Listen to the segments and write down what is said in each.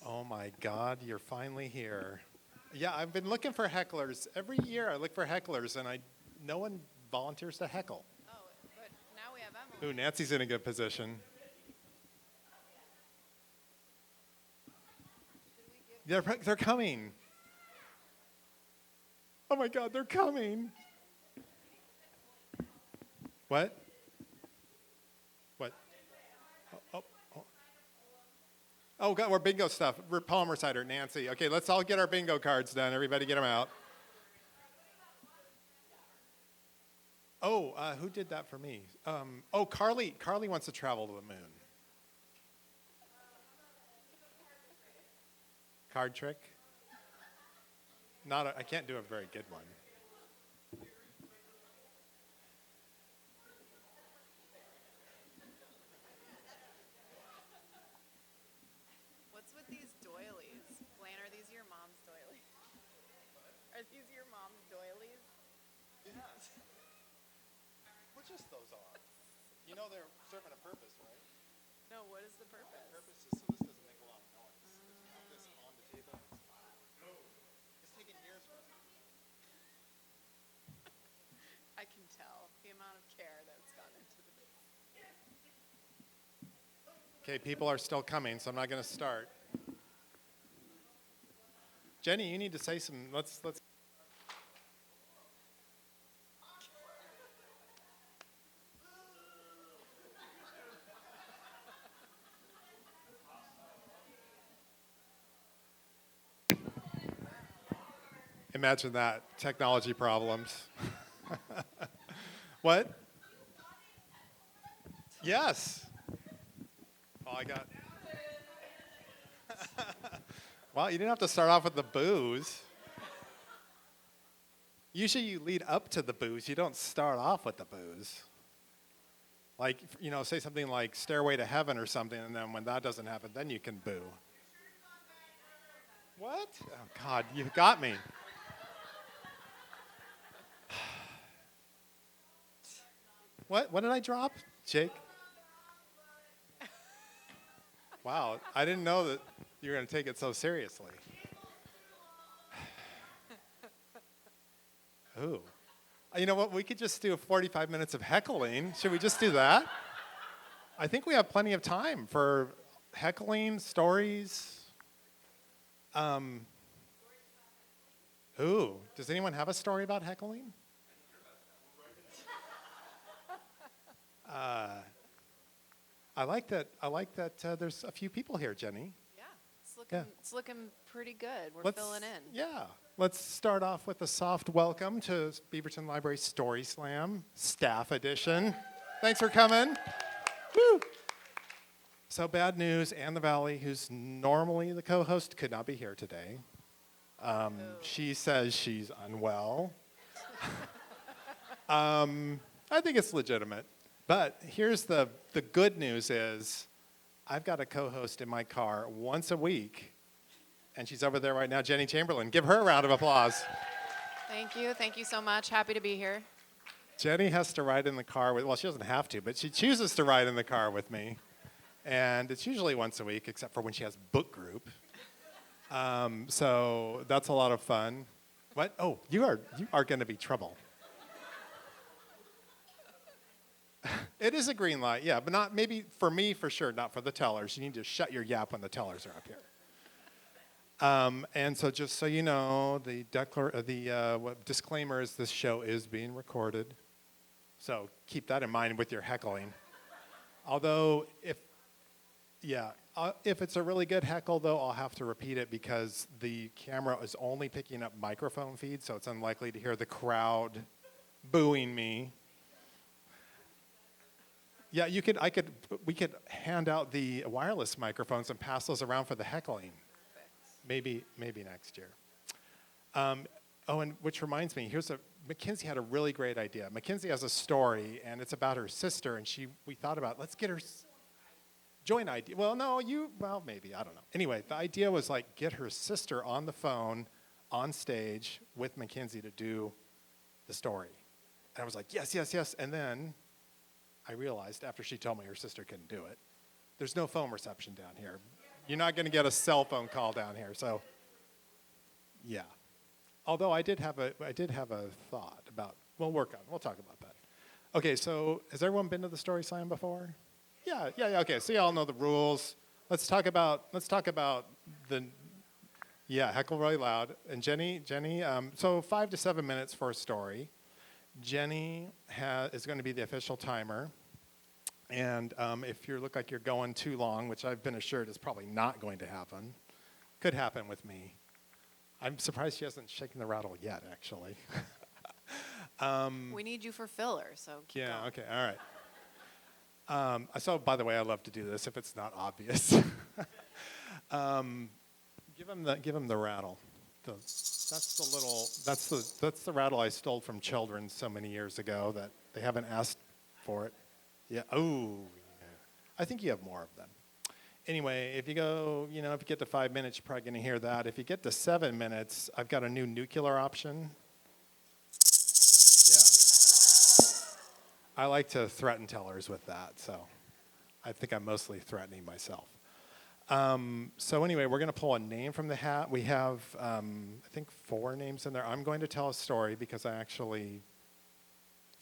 Oh my God, you're finally here. Yeah, I've been looking for hecklers. Every year I look for hecklers and no one volunteers to heckle. Oh, but now we have Emily. Ooh, Nancy's in a good position. They're coming. Oh my God, they're coming. What? What? Oh God, we're bingo stuff. We're poem reciter, Nancy. Okay, let's all get our bingo cards done. Everybody get them out. Oh, who did that for me? Carly. Carly wants to travel to the moon. Card trick? I can't do a very good one. What's with these doilies? Blaine, are these your mom's doilies? Are these your mom's doilies? Yes. What just those are? You know they're serving a purpose, right? No, what is the purpose? The purpose is so this doesn't make a lot of noise. If you have this on the table, it's taking years for me. I can tell the amount of care that's gone into this. Okay, people are still coming, so I'm not going to start. Jenny, you need to say some. Let's. Imagine that, technology problems. What? Yes. Well, I got. Well, you didn't have to start off with the booze. Usually you lead up to the booze. You don't start off with the booze. Like, say something like Stairway to Heaven or something, and then when that doesn't happen, then you can boo. What? Oh, God, you've got me. What did I drop, Jake? Wow, I didn't know that you were going to take it so seriously. Ooh. You know what? We could just do 45 minutes of heckling. Should we just do that? I think we have plenty of time for heckling, stories. Ooh, does anyone have a story about heckling? I like that. There's a few people here, Jenny. Yeah, it's looking pretty good. We're filling in. Yeah. Let's start off with a soft welcome to Beaverton Library Story Slam, Staff Edition. Thanks for coming. Woo! So Bad News, Ann the Valley, who's normally the co-host, could not be here today. She says she's unwell. I think it's legitimate. But here's the good news is I've got a co-host in my car once a week, and she's over there right now, Jenny Chamberlain. Give her a round of applause. Thank you. Thank you so much. Happy to be here. Jenny has to ride in the car with, well, she doesn't have to, but she chooses to ride in the car with me. And it's usually once a week, except for when she has book group. So that's a lot of fun. What? Oh, you are going to be trouble. It is a green light, yeah, but not maybe for me, for sure, not for the tellers. You need to shut your yap when the tellers are up here. And so just so you know, the disclaimer is this show is being recorded. So keep that in mind with your heckling. Although, if it's a really good heckle, though, I'll have to repeat it because the camera is only picking up microphone feed, so it's unlikely to hear the crowd booing me. Yeah, we could hand out the wireless microphones and pass those around for the heckling. Maybe next year. And which reminds me, Mackenzie had a really great idea. Mackenzie has a story, and it's about her sister, and we thought about, let's get her joint idea. Well, maybe, I don't know. Anyway, the idea was like get her sister on the phone, on stage with Mackenzie to do the story. And I was like, yes. And then I realized after she told me her sister couldn't do it, there's no phone reception down here. You're not going to get a cell phone call down here. So, yeah. Although I did have a thought about. We'll talk about that. Okay. So has everyone been to the Story Slam before? Yeah. Okay. So you all know the rules. Let's talk about the. Yeah, heckle really loud. And Jenny. So 5 to 7 minutes for a story. Jenny is going to be the official timer. And if you look like you're going too long, which I've been assured is probably not going to happen, could happen with me. I'm surprised she hasn't shaken the rattle yet, actually. We need you for filler, so keep Yeah, going. okay, all right. So, by the way, I love to do this if it's not obvious. Give him the rattle. That's the rattle I stole from children so many years ago that they haven't asked for it. Yeah. Oh, yeah. I think you have more of them. Anyway, if you get to 5 minutes, you're probably going to hear that. If you get to 7 minutes, I've got a new nuclear option. Yeah. I like to threaten tellers with that, so I think I'm mostly threatening myself. So anyway, we're going to pull a name from the hat. We have, I think, 4 names in there. I'm going to tell a story because I actually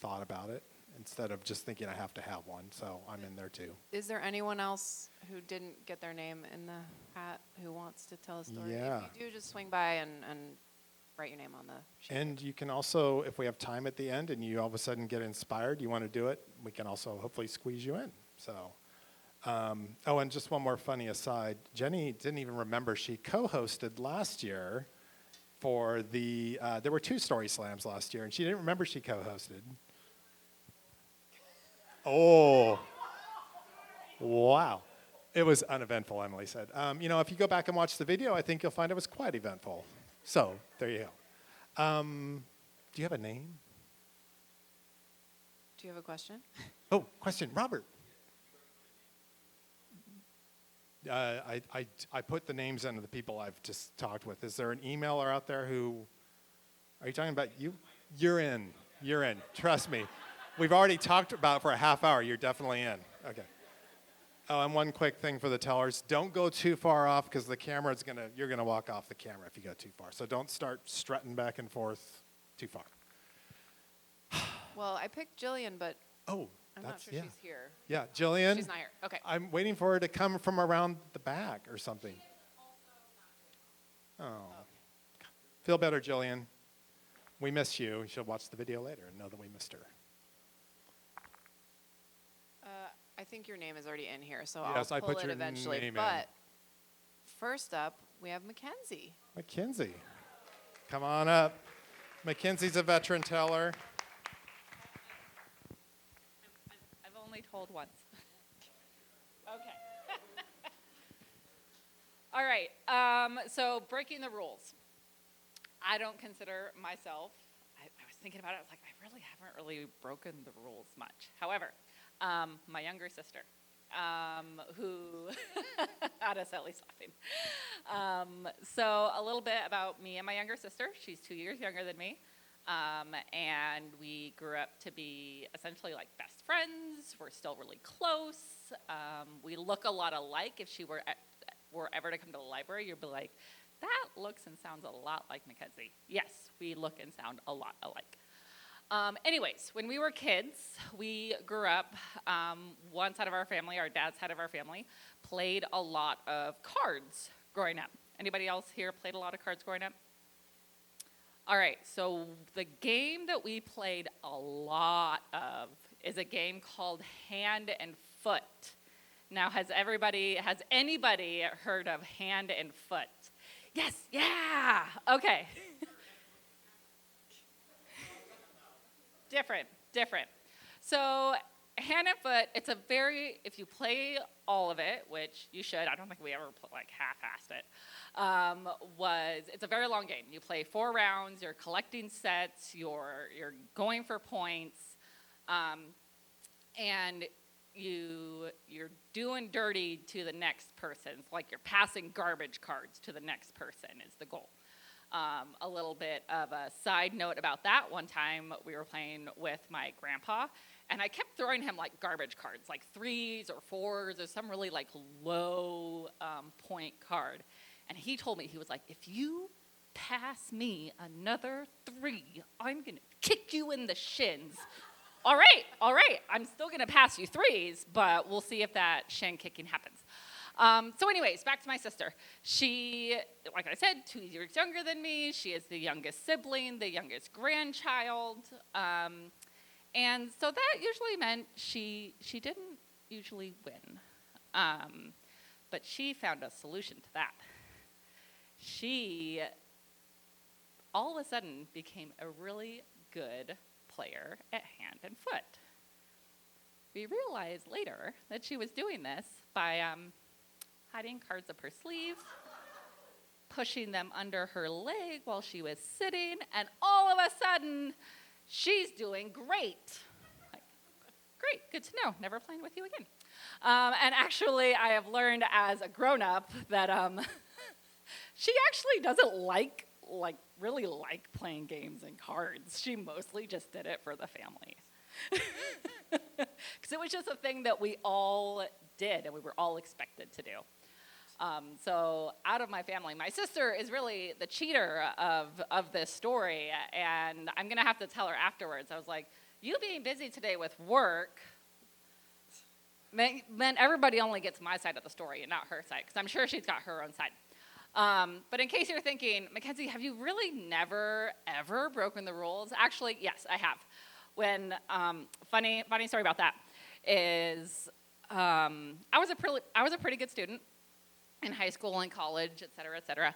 thought about it, instead of just thinking I have to have one, so I'm in there too. Is there anyone else who didn't get their name in the hat who wants to tell a story? Yeah. If you do, just swing by and write your name on the sheet. And you can also, if we have time at the end and you all of a sudden get inspired, you want to do it, we can also hopefully squeeze you in. So, and just one more funny aside. Jenny didn't even remember she co-hosted last year for there were 2 Story Slams last year, and she didn't remember she co-hosted. Oh, wow. It was uneventful, Emily said. If you go back and watch the video, I think you'll find it was quite eventful. So, there you go. Do you have a name? Do you have a question? Oh, question. Robert. I put the names into the people I've just talked with. Is there an emailer out there who, are you talking about you? You're in. Trust me. We've already talked about it for a half hour. You're definitely in. Okay. Oh, and one quick thing for the tellers. Don't go too far off because you're going to walk off the camera if you go too far. So don't start strutting back and forth too far. Well, I picked Jillian, but I'm not sure she's here. Yeah, Jillian. She's not here. Okay. I'm waiting for her to come from around the back or something. Oh. Feel better, Jillian. We miss you. She'll watch the video later and know that we missed her. I think your name is already in here, so Yes, I'll I pull put it your eventually. name in. But first up, we have Mackenzie. Mackenzie. Come on up. Mackenzie's a veteran teller. I've only told once. Okay. All right. So breaking the rules. I don't consider myself. I was thinking about it. I was like, I really haven't really broken the rules much. However, my younger sister, who had us at least laughing. So a little bit about me and my younger sister. She's 2 years younger than me. And we grew up to be essentially like best friends. We're still really close. We look a lot alike. If she were ever to come to the library, you'd be like, that looks and sounds a lot like Mackenzie. Yes, we look and sound a lot alike. Anyways, when we were kids, we grew up, one side of our family, our dad's side of our family, played a lot of cards growing up. Anybody else here played a lot of cards growing up? All right, so the game that we played a lot of is a game called Hand and Foot. Now, has anybody heard of Hand and Foot? Yes, yeah, okay. Different. So Hand and Foot, if you play all of it, which you should, I don't think we ever half-assed it, it's a very long game. You play 4 rounds, you're collecting sets, you're going for points, and you're doing dirty to the next person. It's like you're passing garbage cards to the next person is the goal. A little bit of a side note about that. One time we were playing with my grandpa, And I kept throwing him like garbage cards, like 3s or 4s or some really like low point card. And he told me, he was like, if you pass me another 3, I'm going to kick you in the shins. All right, I'm still going to pass you 3s, but we'll see if that shin kicking happens. So anyways, back to my sister. She, like I said, 2 years younger than me. She is the youngest sibling, the youngest grandchild. And so that usually meant she didn't usually win. But she found a solution to that. She all of a sudden became a really good player at hand and foot. We realized later that she was doing this by hiding cards up her sleeve, pushing them under her leg while she was sitting, and all of a sudden, she's doing great. Like, great, good to know. Never playing with you again. And actually, I have learned as a grown-up that she actually doesn't really like playing games and cards. She mostly just did it for the family. Because it was just a thing that we all did and we were all expected to do. So out of my family, my sister is really the cheater of this story, and I'm going to have to tell her afterwards. I was like, you being busy today with work meant everybody only gets my side of the story and not her side, because I'm sure she's got her own side. But in case you're thinking, Mackenzie, have you really never, ever broken the rules? Actually, yes, I have. When, funny story about that is I was a pretty good student in high school and college, et cetera,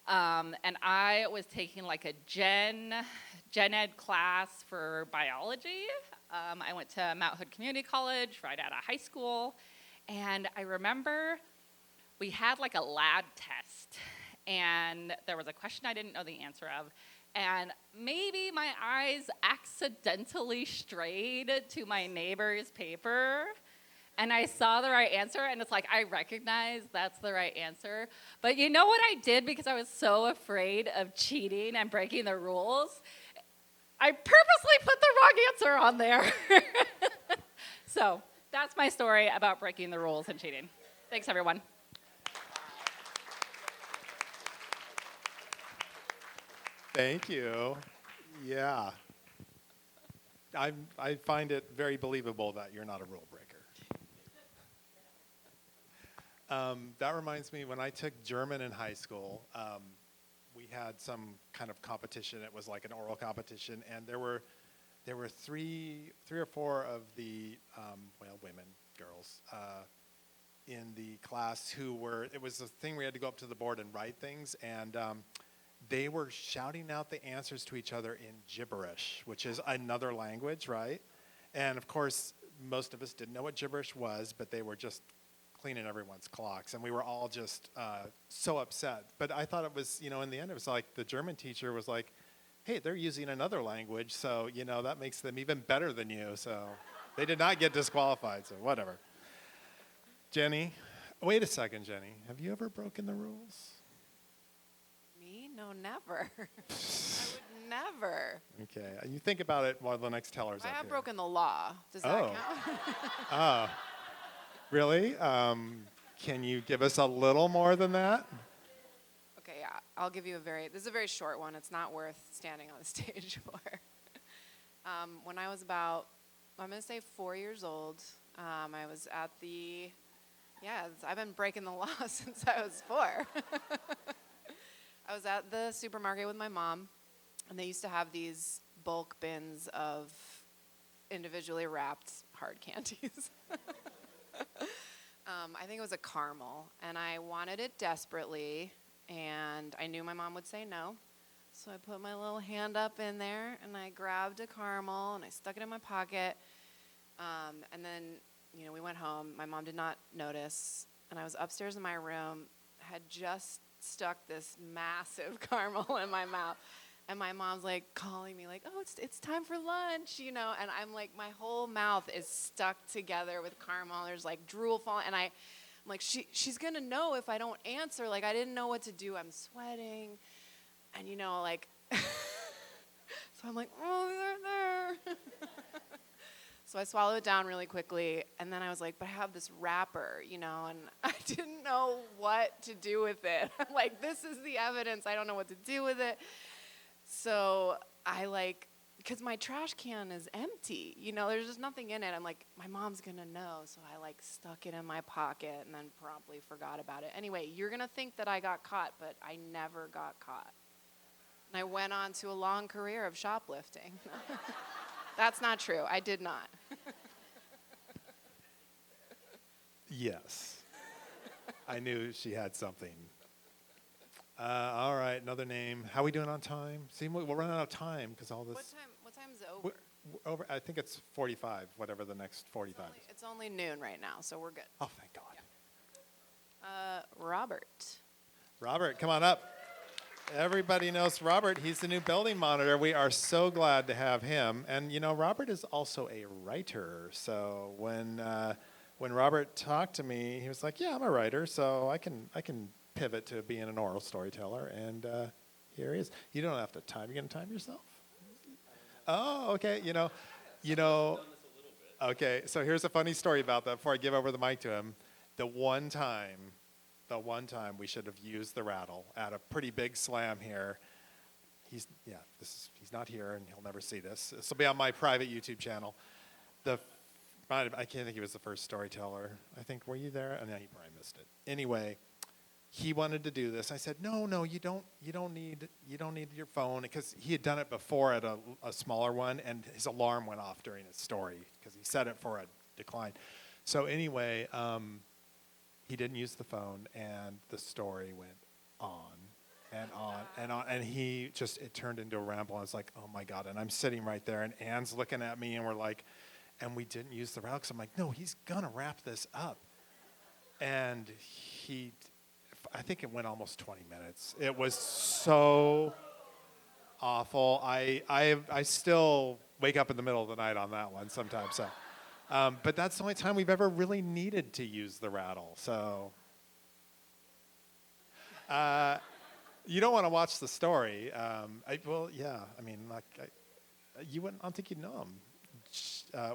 and I was taking like a gen ed class for biology. I went to Mount Hood Community College right out of high school, and I remember we had like a lab test, and there was a question I didn't know the answer of, and maybe my eyes accidentally strayed to my neighbor's paper, and I saw the right answer, and it's like, I recognize that's the right answer. But you know what I did because I was so afraid of cheating and breaking the rules? I purposely put the wrong answer on there. So that's my story about breaking the rules and cheating. Thanks, everyone. Thank you. Yeah. I find it very believable that you're not a rule breaker. That reminds me, when I took German in high school, we had some kind of competition. It was like an oral competition, and there were three or four of the women, girls, in the class it was a thing where we had to go up to the board and write things, and they were shouting out the answers to each other in gibberish, which is another language, right? And of course, most of us didn't know what gibberish was, but they were just cleaning everyone's clocks, and we were all just so upset. But I thought it was, in the end, it was like the German teacher was like, hey, they're using another language, so, that makes them even better than you. So they did not get disqualified, so whatever. Jenny, wait a second, Jenny. Have you ever broken the rules? Me? No, never. I would never. Okay. You think about it while the next teller's up I have here. broken the law. Does that count? Oh. Really? Can you give us a little more than that? Okay, yeah. I'll give you this is a very short one. It's not worth standing on the stage for. When I was about, I'm going to say 4 years old, I was at I've been breaking the law since I was 4. I was at the supermarket with my mom, and they used to have these bulk bins of individually wrapped hard candies. I think it was a caramel, and I wanted it desperately, and I knew my mom would say no. So I put my little hand up in there, and I grabbed a caramel, and I stuck it in my pocket. And then, we went home. My mom did not notice, and I was upstairs in my room, had just stuck this massive caramel in my mouth. And my mom's like calling me like, oh, it's time for lunch, and I'm like, my whole mouth is stuck together with caramel. There's like drool falling, and I'm like, she's gonna know if I don't answer. Like, I didn't know what to do. I'm sweating, and so I'm like, oh, they're there. So I swallowed it down really quickly, and then I was like, but I have this wrapper, and I didn't know what to do with it. I'm like, this is the evidence. I don't know what to do with it. So because my trash can is empty, there's just nothing in it. I'm like, my mom's going to know. So I stuck it in my pocket and then promptly forgot about it. Anyway, you're going to think that I got caught, but I never got caught. And I went on to a long career of shoplifting. That's not true. I did not. Yes. I knew she had something. All right, another name. How are we doing on time? See, we're running out of time because all this. What time is it over? Over. I think it's 45, whatever the next 45 is. It's only noon right now, so we're good. Oh, thank God. Robert. Robert, come on up. Everybody knows Robert. He's the new building monitor. We are so glad to have him. And, Robert is also a writer. So when Robert talked to me, he was like, yeah, I'm a writer, so I can pivot to being an oral storyteller. And here he is. You don't have to time. You going to time yourself? Oh, okay. Okay, so here's a funny story about that before I give over the mic to him. The one time we should have used the rattle at a pretty big slam here. He's not here, and he'll never see this. This will be on my private YouTube channel. I can't think he was the first storyteller. I think, were you there? Oh, no, he probably missed it. Anyway, he wanted to do this. I said, no, you don't need your phone, because he had done it before at a smaller one, and his alarm went off during his story because he set it for a decline. So anyway, he didn't use the phone, and the story went on and on and on, and it turned into a ramble. I was like, oh my God, and I'm sitting right there, and Anne's looking at me, and we're like, and we didn't use the rattle, because I'm like, no, he's gonna wrap this up. And I think it went almost 20 minutes. It was so awful. I still wake up in the middle of the night on that one sometimes. So. But that's the only time we've ever really needed to use the rattle. So you don't want to watch the story. You wouldn't. I don't think you'd know him.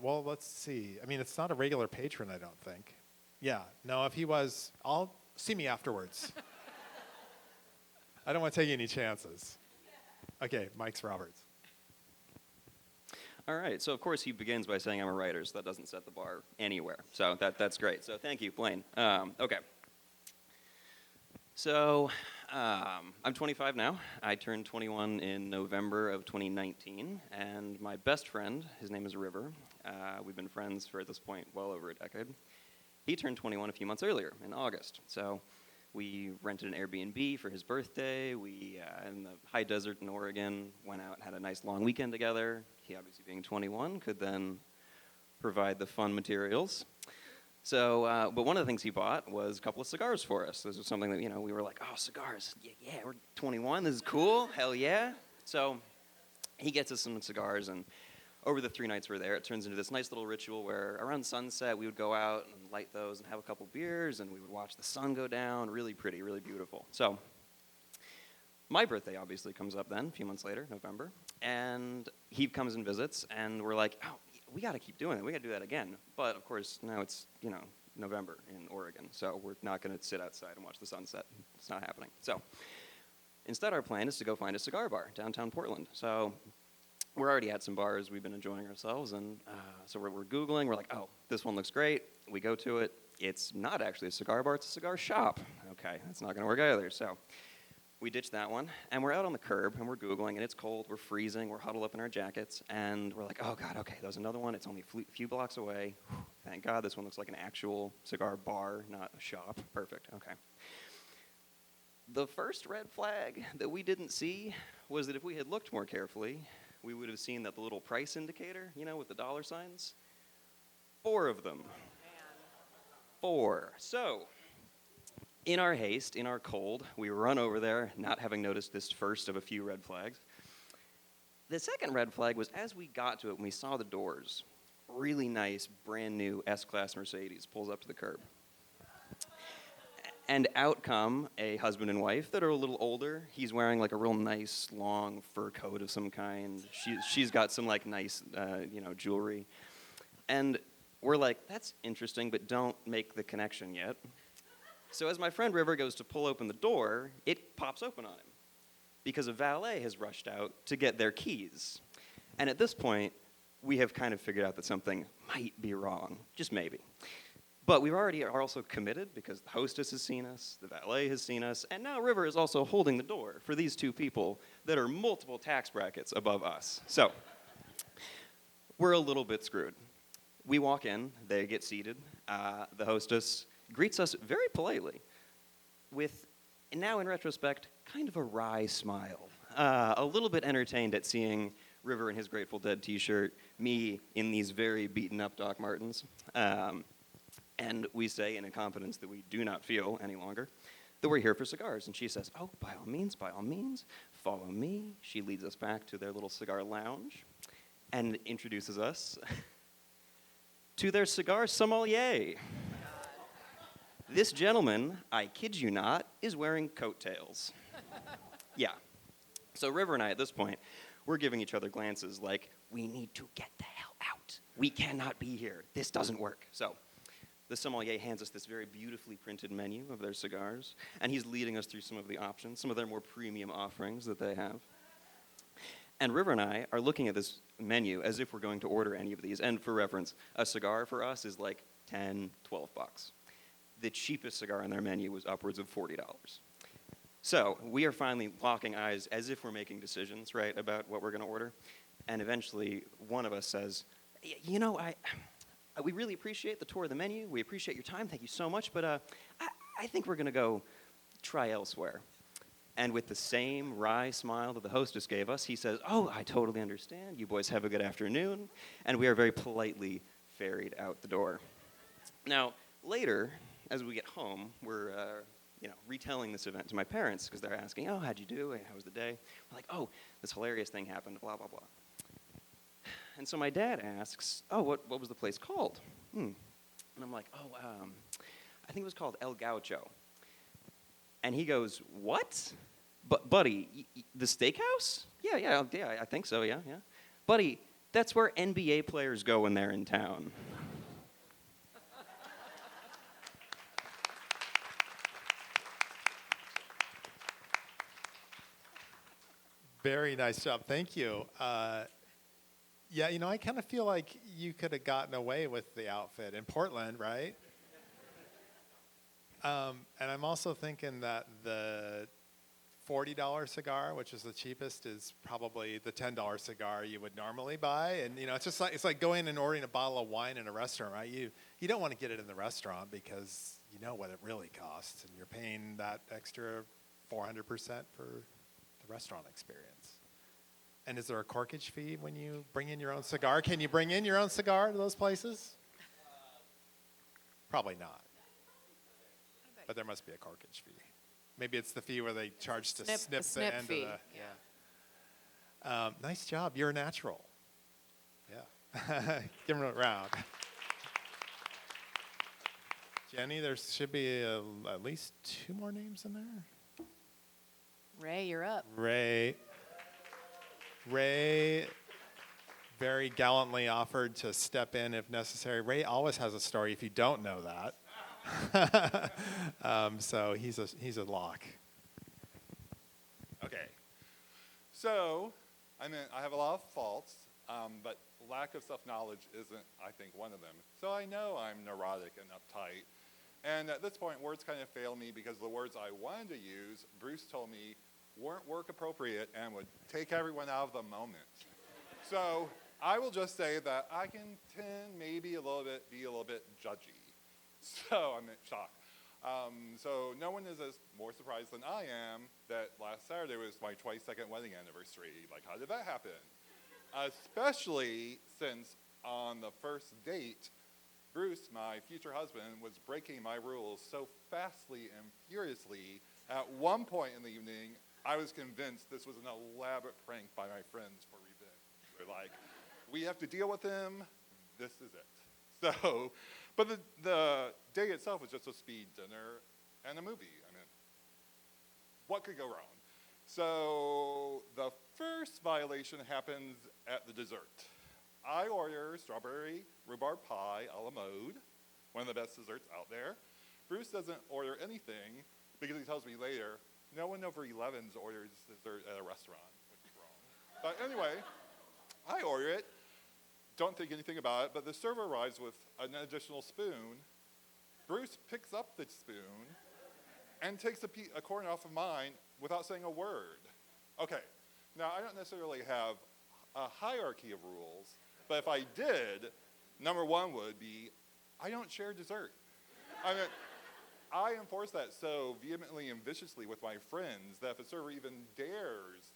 Well, let's see. I mean, it's not a regular patron, I don't think. Yeah. No, if he was, I'll see me afterwards. I don't want to take any chances. Okay, Mike's Roberts. All right, so of course he begins by saying I'm a writer, so that doesn't set the bar anywhere. So that's great. So thank you, Blaine. Okay. So I'm 25 now. I turned 21 in November of 2019, and my best friend, his name is River. We've been friends for, at this point, well over a decade. He turned 21 a few months earlier, in August. So we rented an Airbnb for his birthday. We, in the high desert in Oregon, went out and had a nice long weekend together. He, obviously being 21, could then provide the fun materials. So, but one of the things he bought was a couple of cigars for us. This was something that, we were like, oh, cigars, yeah, we're 21, this is cool, hell yeah. So he gets us some cigars, and over the 3 nights we're there, it turns into this nice little ritual where around sunset we would go out and light those and have a couple beers, and we would watch the sun go down. Really pretty, really beautiful. So my birthday obviously comes up then, a few months later, November, and he comes and visits, and we're like, oh, we got to keep doing it. We got to do that again. But of course, now it's, November in Oregon, so we're not going to sit outside and watch the sunset. It's not happening. So instead, our plan is to go find a cigar bar downtown Portland. So we're already at some bars. We've been enjoying ourselves, and so we're Googling. We're like, oh, this one looks great. We go to it. It's not actually a cigar bar. It's a cigar shop. Okay, that's not going to work either. So we ditched that one, and we're out on the curb, and we're Googling, and it's cold. We're freezing. We're huddled up in our jackets, and we're like, oh, God, okay, there's another one. It's only a few blocks away. Whew, thank God this one looks like an actual cigar bar, not a shop. Perfect, okay. The first red flag that we didn't see was that if we had looked more carefully, we would have seen that the little price indicator, with the dollar signs. 4 of them. 4. So, in our haste, in our cold, we run over there, not having noticed this first of a few red flags. The second red flag was as we got to it, when we saw the doors, really nice, brand new S-Class Mercedes pulls up to the curb. And out come a husband and wife that are a little older. He's wearing like a real nice, long fur coat of some kind. She's got some like nice, jewelry. And we're like, that's interesting, but don't make the connection yet. So as my friend River goes to pull open the door, it pops open on him because a valet has rushed out to get their keys. And at this point, we have kind of figured out that something might be wrong, just maybe. But we already are also committed because the hostess has seen us, the valet has seen us, and now River is also holding the door for these two people that are multiple tax brackets above us. So we're a little bit screwed. We walk in, they get seated. The hostess greets us very politely with, now in retrospect, kind of a wry smile. A little bit entertained at seeing River in his Grateful Dead t-shirt, me in these very beaten up Doc Martens. And we say in a confidence that we do not feel any longer that we're here for cigars. And she says, oh, by all means, follow me. She leads us back to their little cigar lounge and introduces us to their cigar sommelier. This gentleman, I kid you not, is wearing coattails. Yeah. So River and I, at this point, we're giving each other glances like, we need to get the hell out. We cannot be here. This doesn't work. So the sommelier hands us this very beautifully printed menu of their cigars, and he's leading us through some of the options, some of their more premium offerings that they have. And River and I are looking at this menu as if we're going to order any of these. And for reference, a cigar for us is like 10, 12 bucks. The cheapest cigar on their menu was upwards of $40. So we are finally locking eyes as if we're making decisions, right, about what we're going to order. And eventually, one of us says, you know, we really appreciate the tour of the menu. We appreciate your time. Thank you so much. But I think we're going to go try elsewhere. And with the same wry smile that the hostess gave us, he says, oh, I totally understand. You boys have a good afternoon. And we are very politely ferried out the door. Now, later, as we get home, we're retelling this event to my parents because they're asking, oh, how'd you do? How was the day? We're like, oh, this hilarious thing happened, blah, blah, blah. And so my dad asks, oh, what was the place called? And I'm like, oh, I think it was called El Gaucho. And he goes, what? Buddy, the steakhouse? Yeah, I think so, yeah. Buddy, that's where NBA players go when they're in town. Very nice job. Thank you. Yeah, I kind of feel like you could have gotten away with the outfit in Portland, right? And I'm also thinking that the $40 cigar, which is the cheapest, is probably the $10 cigar you would normally buy. And it's like going and ordering a bottle of wine in a restaurant, right? You don't want to get it in the restaurant because you know what it really costs, and you're paying that extra 400% for the restaurant experience. And is there a corkage fee when you bring in your own cigar? Can you bring in your own cigar to those places? Probably not. But there must be a corkage fee. Maybe it's the fee where they charge to snip the end fee. of the. Nice job. You're a natural. Yeah. Give him a round. Jenny, there should be at least 2 more names in there. Ray, you're up. Ray very gallantly offered to step in if necessary. Ray always has a story if you don't know that. So he's a lock. Okay. So, I have a lot of faults, but lack of self-knowledge isn't, I think, one of them. So I know I'm neurotic and uptight. And at this point, words kind of fail me because the words I wanted to use, Bruce told me, weren't work appropriate and would take everyone out of the moment. So I will just say that I can tend maybe be a little bit judgy. So I'm in shock. So no one is more surprised than I am that last Saturday was my 22nd wedding anniversary. Like, how did that happen? Especially since on the first date, Bruce, my future husband, was breaking my rules so fastly and furiously. At one point in the evening, I was convinced this was an elaborate prank by my friends for revenge. They're like, we have to deal with him. This is it. So, but the day itself was just a speed dinner and a movie. What could go wrong? So the first violation happens at the dessert. I order strawberry rhubarb pie a la mode, one of the best desserts out there. Bruce doesn't order anything because he tells me later, no one over 11's orders dessert at a restaurant, which is wrong. But anyway, I order it, don't think anything about it, but the server arrives with an additional spoon. Bruce picks up the spoon and takes a corner off of mine without saying a word. Okay, now I don't necessarily have a hierarchy of rules, but if I did, number one would be, I don't share dessert. I mean, I enforce that so vehemently and viciously with my friends that if a server even dares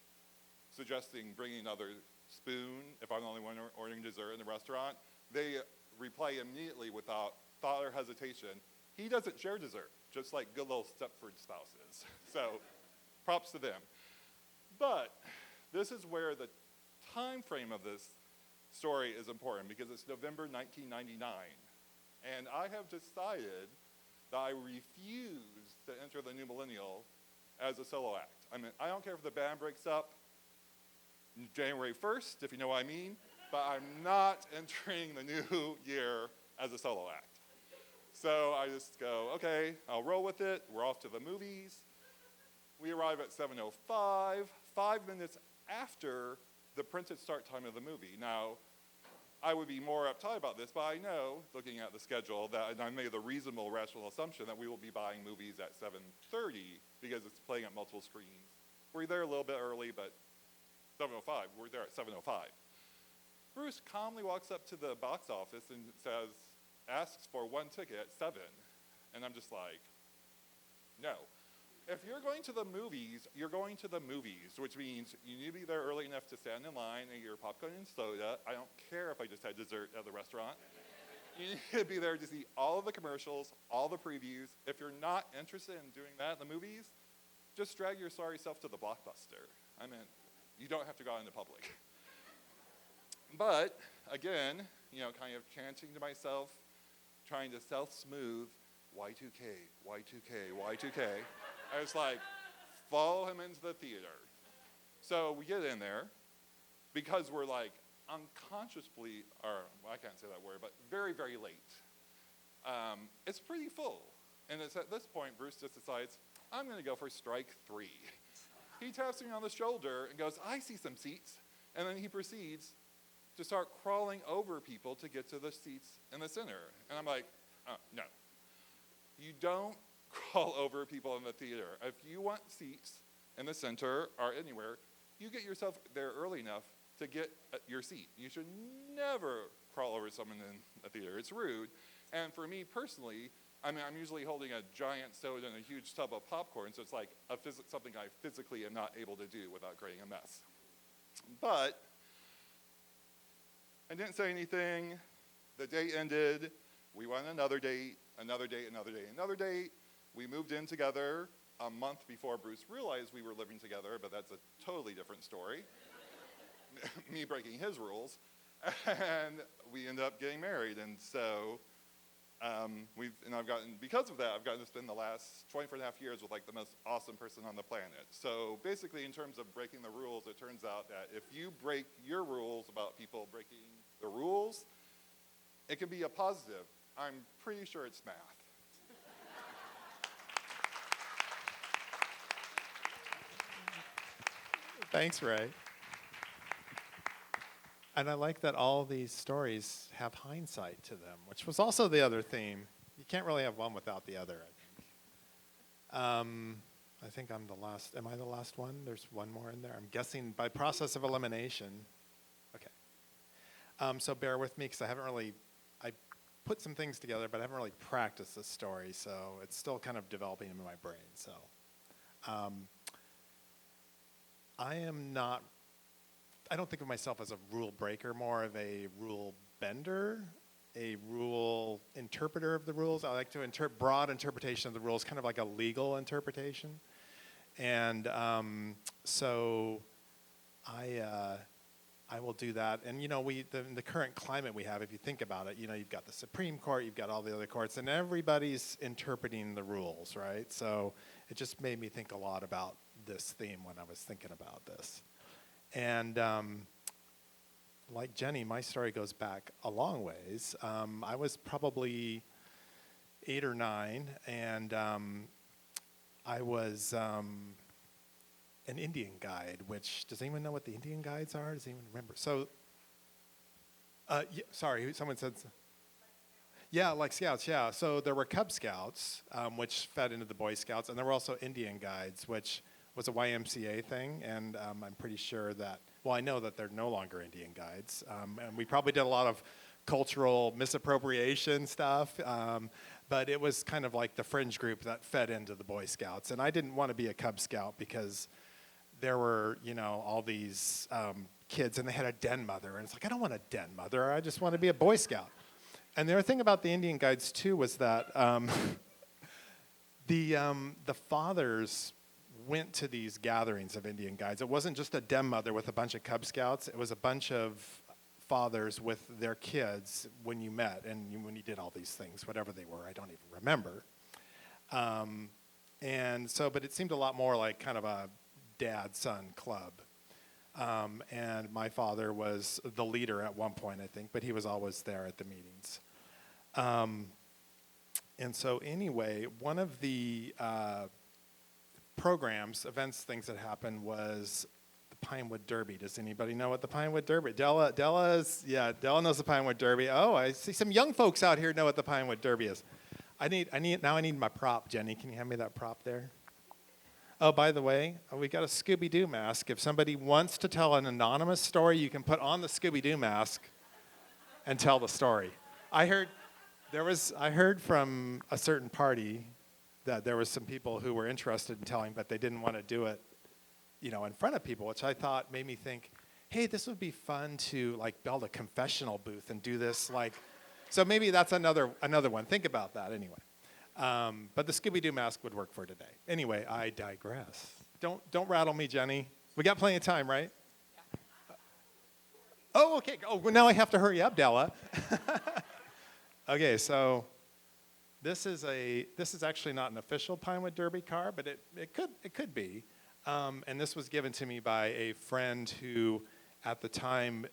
suggesting bringing another spoon, if I'm the only one ordering dessert in the restaurant, they reply immediately without thought or hesitation, he doesn't share dessert, just like good little Stepford spouses. So props to them. But this is where the time frame of this story is important because it's November 1999. And I have decided that I refuse to enter the new millennial as a solo act. I mean, I don't care if the band breaks up January 1st, if you know what I mean, but I'm not entering the new year as a solo act. So I just go, okay, I'll roll with it. We're off to the movies. We arrive at 7:05, 5 minutes after the printed start time of the movie. Now, I would be more uptight about this, but I know, looking at the schedule, that I made the reasonable, rational assumption that we will be buying movies at 7:30 because it's playing at multiple screens. We're there a little bit early, but 7:05, we're there at 7:05. Bruce calmly walks up to the box office and asks for one ticket at 7. And I'm just like, no. If you're going to the movies, you're going to the movies, which means you need to be there early enough to stand in line and get your popcorn and soda. I don't care if I just had dessert at the restaurant. You need to be there to see all of the commercials, all the previews. If you're not interested in doing that in the movies, just drag your sorry self to the Blockbuster. I mean, you don't have to go out into public. But, again, kind of chanting to myself, trying to self-smooth, Y2K, Y2K, Y2K. I was like, follow him into the theater. So we get in there because we're like unconsciously, or I can't say that word, but very, very late. It's pretty full. And it's at this point, Bruce just decides, I'm going to go for strike 3. He taps me on the shoulder and goes, I see some seats. And then he proceeds to start crawling over people to get to the seats in the center. And I'm like, no. You don't crawl over people in the theater. If you want seats in the center or anywhere, you get yourself there early enough to get your seat. You should never crawl over someone in a theater. It's rude. And for me personally, I'm usually holding a giant soda and a huge tub of popcorn, so it's like something I physically am not able to do without creating a mess. But I didn't say anything. The date ended. We went on another date, another date, another date, another date. We moved in together a month before Bruce realized we were living together, but that's a totally different story. Me breaking his rules. And we ended up getting married. And so because of that, I've gotten to spend the last 24 and a half years with like the most awesome person on the planet. So basically, in terms of breaking the rules, it turns out that if you break your rules about people breaking the rules, it can be a positive. I'm pretty sure it's math. Thanks, Ray. And I like that all these stories have hindsight to them, which was also the other theme. You can't really have one without the other, I think I'm the last. Am I the last one? There's one more in there. I'm guessing by process of elimination. Okay. So bear with me because I put some things together, but I haven't really practiced this story, so it's still kind of developing in my brain. So I don't think of myself as a rule breaker, more of a rule bender, a rule interpreter of the rules. I like to broad interpretation of the rules, kind of like a legal interpretation. And so I will do that. And, the current climate we have, if you think about it, you've got the Supreme Court, you've got all the other courts, and everybody's interpreting the rules, right? So it just made me think a lot about this theme when I was thinking about this. And like Jenny, my story goes back a long ways. I was probably 8 or 9, and I was an Indian guide, which, does anyone know what the Indian guides are? Does anyone remember? So, sorry, someone said, yeah, like Scouts, yeah. So there were Cub Scouts, which fed into the Boy Scouts, and there were also Indian guides, which was a YMCA thing, and I'm pretty sure that, well, I know that they're no longer Indian guides, and we probably did a lot of cultural misappropriation stuff, but it was kind of like the fringe group that fed into the Boy Scouts, and I didn't want to be a Cub Scout because there were, all these kids, and they had a den mother, and it's like, I don't want a den mother, I just want to be a Boy Scout. And the other thing about the Indian guides, too, was that the fathers went to these gatherings of Indian guides. It wasn't just a den mother with a bunch of Cub Scouts. It was a bunch of fathers with their kids when you met and when you did all these things, whatever they were. I don't even remember. And so, but it seemed a lot more like kind of a dad-son club. And my father was the leader at one point, I think, but he was always there at the meetings. And so anyway, one of the programs, events, things that happened was the Pinewood Derby. Does anybody know what the Pinewood Derby? Della knows the Pinewood Derby. Oh, I see some young folks out here know what the Pinewood Derby is. I need my prop, Jenny. Can you hand me that prop there? Oh, by the way, we got a Scooby-Doo mask. If somebody wants to tell an anonymous story, you can put on the Scooby-Doo mask and tell the story. I heard from a certain party that there was some people who were interested in telling, but they didn't want to do it, in front of people, which I thought made me think, hey, this would be fun to build a confessional booth and do this so maybe that's another one. Think about that anyway. But the Scooby-Doo mask would work for today. Anyway, I digress. Don't rattle me, Jenny. We got plenty of time, right? Yeah. Oh, okay. Oh, well, now I have to hurry up, Della. Okay, so this is actually not an official Pinewood Derby car, but it could be. And this was given to me by a friend who, at the time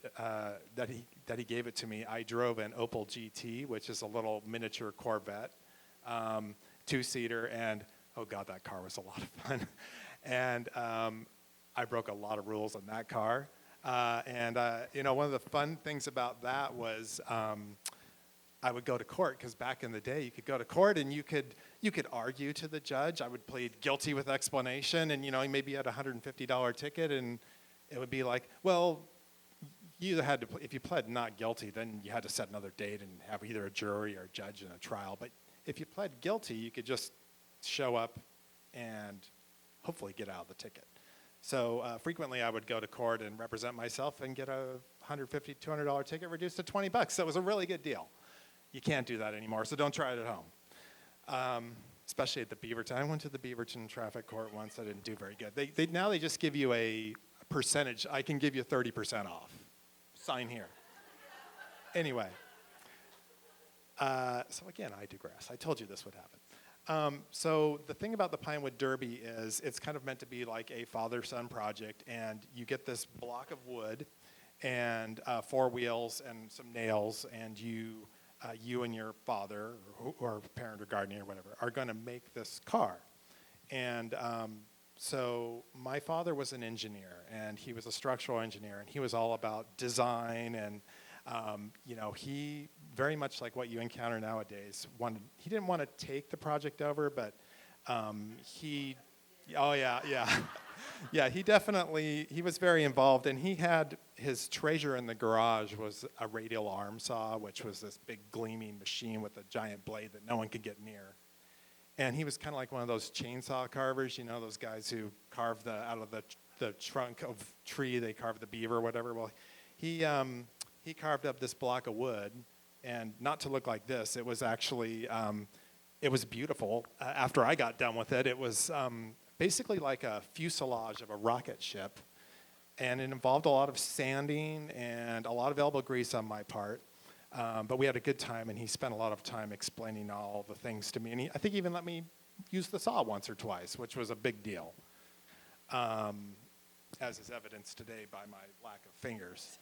that he gave it to me, I drove an Opel GT, which is a little miniature Corvette. 2-seater, and oh god, that car was a lot of fun. And I broke a lot of rules on that car. And one of the fun things about that was I would go to court, because back in the day you could go to court and you could argue to the judge. I would plead guilty with explanation, and maybe you had a $150 ticket, and it would be like, well, you either had to, if you pled not guilty, then you had to set another date and have either a jury or a judge in a trial. But if you pled guilty, you could just show up and hopefully get out of the ticket. So frequently I would go to court and represent myself and get a $150, $200 ticket reduced to $20. So it was a really good deal. You can't do that anymore, so don't try it at home. Especially at the Beaverton. I went to the Beaverton traffic court once. I didn't do very good. Now they just give you a percentage. I can give you 30% off. Sign here. Anyway. So again, I digress. I told you this would happen. So the thing about the Pinewood Derby is it's kind of meant to be like a father-son project, and you get this block of wood and 4 wheels and some nails, and you and your father or parent or guardian or whatever are going to make this car. And so my father was an engineer, and he was a structural engineer, and he was all about design, and he, very much like what you encounter nowadays, he didn't want to take the project over, but he was very involved, and he had his treasure in the garage was a radial arm saw, which was this big gleaming machine with a giant blade that no one could get near. And he was kind of like one of those chainsaw carvers, those guys who carve out of the trunk of tree, they carve the beaver or whatever. Well, he carved up this block of wood, and not to look like this, it was actually, it was beautiful. After I got done with it, it was basically like a fuselage of a rocket ship, and it involved a lot of sanding and a lot of elbow grease on my part. But we had a good time, and he spent a lot of time explaining all the things to me. And I think he even let me use the saw once or twice, which was a big deal, as is evidenced today by my lack of fingers.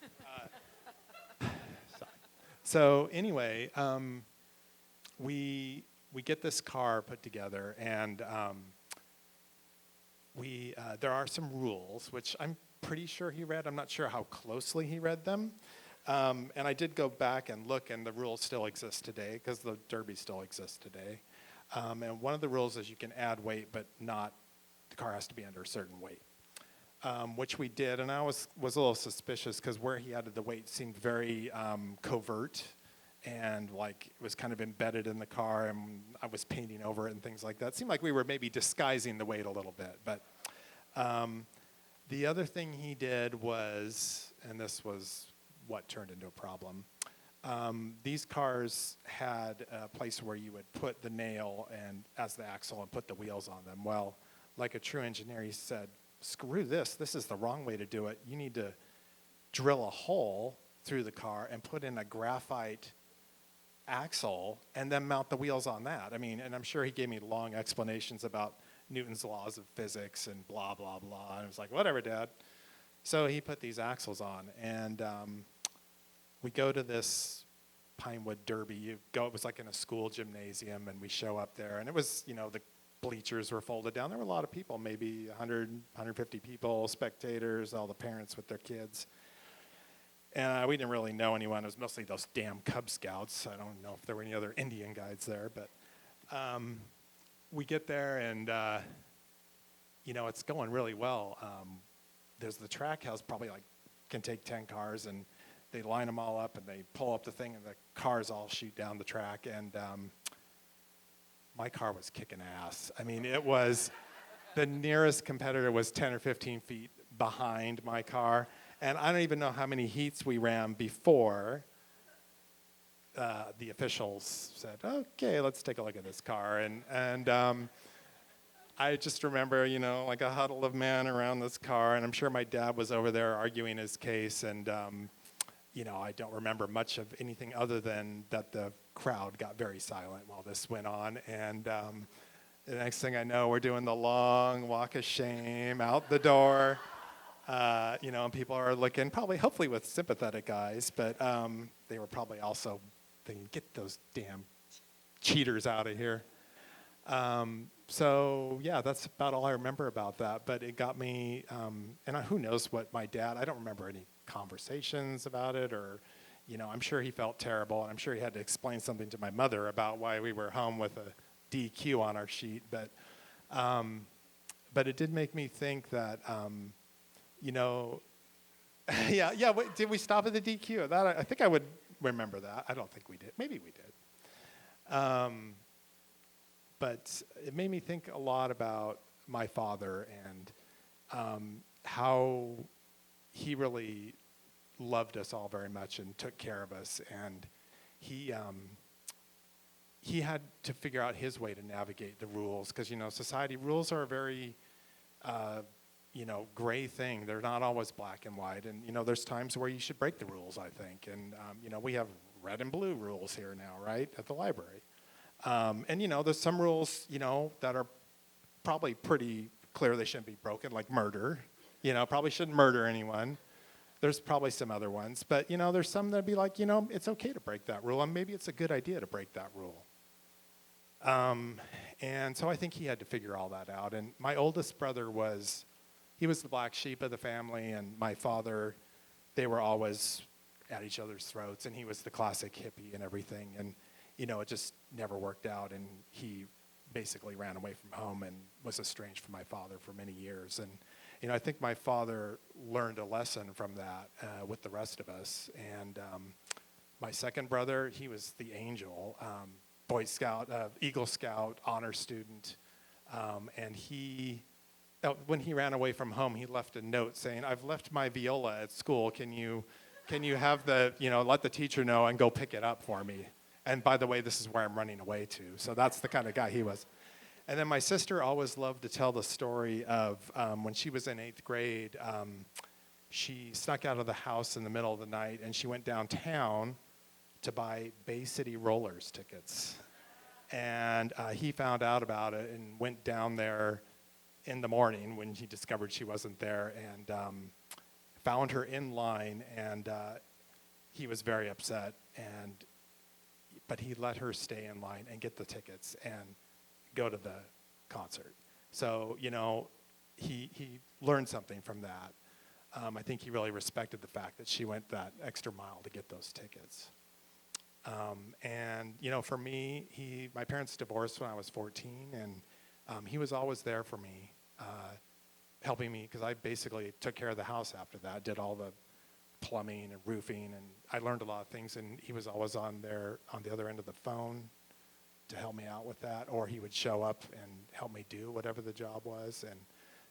So anyway, we get this car put together, and there are some rules, which I'm pretty sure he read. I'm not sure how closely he read them. And I did go back and look, and the rules still exist today, because the Derby still exists today. And one of the rules is you can add weight, but not, the car has to be under a certain weight, which we did. And I was a little suspicious, because where he added the weight seemed very covert, and like it was kind of embedded in the car, and I was painting over it and things like that. It seemed like we were maybe disguising the weight a little bit. But the other thing he did was, and this was what turned into a problem, these cars had a place where you would put the nail and as the axle and put the wheels on them. Well, like a true engineer, he said, screw this. This is the wrong way to do it. You need to drill a hole through the car and put in a graphite axle and then mount the wheels on that. I mean, and I'm sure he gave me long explanations about Newton's laws of physics and blah, blah, blah. And I was like, whatever, Dad. So he put these axles on, and we go to this Pinewood Derby. It was like in a school gymnasium, and we show up there, and it was, the bleachers were folded down. There were a lot of people, maybe 100, 150 people, spectators, all the parents with their kids. And we didn't really know anyone. It was mostly those damn Cub Scouts. I don't know if there were any other Indian guides there, but we get there, and it's going really well. There's the track house, probably can take 10 cars, and they line them all up, and they pull up the thing, and the cars all shoot down the track. And my car was kicking ass. I mean, it was, the nearest competitor was 10 or 15 feet behind my car. And I don't even know how many heats we ran before the officials said, okay, let's take a look at this car. And I just remember, like a huddle of men around this car, and I'm sure my dad was over there arguing his case, and I don't remember much of anything other than that the crowd got very silent while this went on. And the next thing I know, we're doing the long walk of shame out the door. And people are looking, hopefully with sympathetic eyes, but they were probably also thinking, get those damn cheaters out of here. So yeah, that's about all I remember about that, but it got me, and who knows what my dad, I don't remember any conversations about it, or, I'm sure he felt terrible, and I'm sure he had to explain something to my mother about why we were home with a DQ on our sheet, but it did make me think that, did we stop at the DQ? That I think I would remember that. I don't think we did. Maybe we did. But it made me think a lot about my father and how he really loved us all very much and took care of us. And he had to figure out his way to navigate the rules, because, society rules are a very gray thing. They're not always black and white. And, there's times where you should break the rules, I think. And, we have red and blue rules here now, right, at the library. And, there's some rules, that are probably pretty clear they shouldn't be broken, like murder. Probably shouldn't murder anyone. There's probably some other ones. But, there's some that'd be like, it's okay to break that rule, and maybe it's a good idea to break that rule. And so I think he had to figure all that out. And my oldest brother he was the black sheep of the family, and my father, they were always at each other's throats, and he was the classic hippie and everything. And, it just never worked out, and he basically ran away from home and was estranged from my father for many years. And, I think my father learned a lesson from that with the rest of us. And my second brother, he was the angel, Boy Scout, Eagle Scout, honor student, and when he ran away from home, he left a note saying, "I've left my viola at school. Can you have let the teacher know and go pick it up for me? And by the way, this is where I'm running away to." So that's the kind of guy he was. And then my sister always loved to tell the story of when she was in 8th grade, she snuck out of the house in the middle of the night, and she went downtown to buy Bay City Rollers tickets. And he found out about it and went down there in the morning when he discovered she wasn't there, and found her in line, and he was very upset. but he let her stay in line and get the tickets and go to the concert. So, he learned something from that. I think he really respected the fact that she went that extra mile to get those tickets. And, for me, my parents divorced when I was 14, and he was always there for me, helping me, because I basically took care of the house after that, did all the plumbing and roofing, and I learned a lot of things, and he was always on the other end of the phone to help me out with that, or he would show up and help me do whatever the job was, and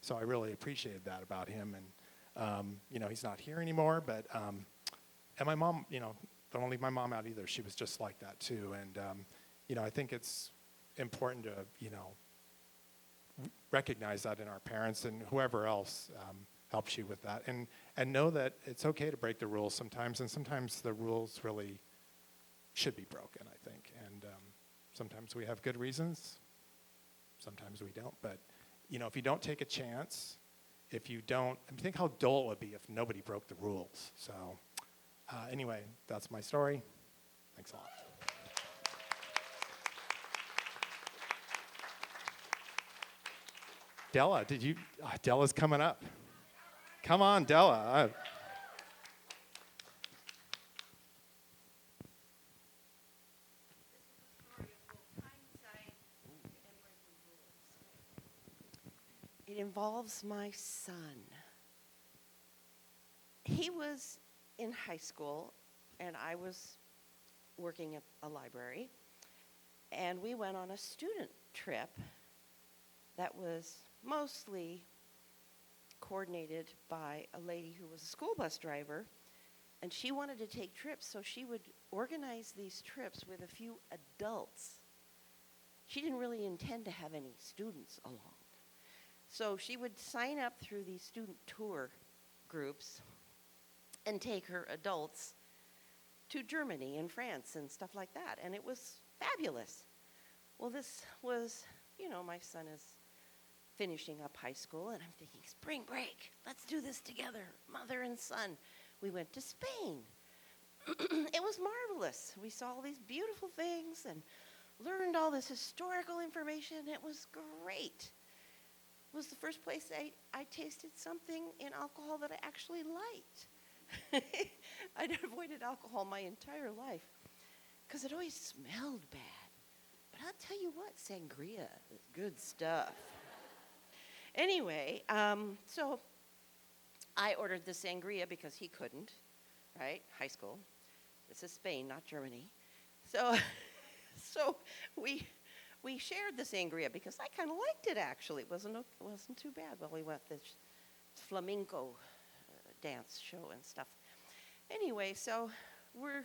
so I really appreciated that about him, and he's not here anymore, but and my mom, don't leave my mom out either. She was just like that too, and I think it's important to recognize that in our parents and whoever else helps you with that, and know that it's okay to break the rules sometimes, and sometimes the rules really should be broken, I think, and sometimes we have good reasons, sometimes we don't, but if you don't take a chance, if you don't, think how dull it would be if nobody broke the rules. So anyway, that's my story. Thanks a lot. Della, Della's coming up. Come on, Della. It involves my son. He was in high school, and I was working at a library, and we went on a student trip that was mostly coordinated by a lady who was a school bus driver, and she wanted to take trips, so she would organize these trips with a few adults. She didn't really intend to have any students along. So she would sign up through these student tour groups and take her adults to Germany and France and stuff like that, and it was fabulous. Well, this was, my son is finishing up high school, and I'm thinking, spring break, let's do this together, mother and son. We went to Spain. It was marvelous. We saw all these beautiful things and learned all this historical information. It was great. It was the first place I tasted something in alcohol that I actually liked. I'd avoided alcohol my entire life because it always smelled bad. But I'll tell you what, sangria is good stuff. Anyway, so I ordered the sangria because he couldn't, right? High school. This is Spain, not Germany. So we shared the sangria because I kind of liked it, actually. It wasn't too bad. Well, we went to this flamenco dance show and stuff. Anyway, so we're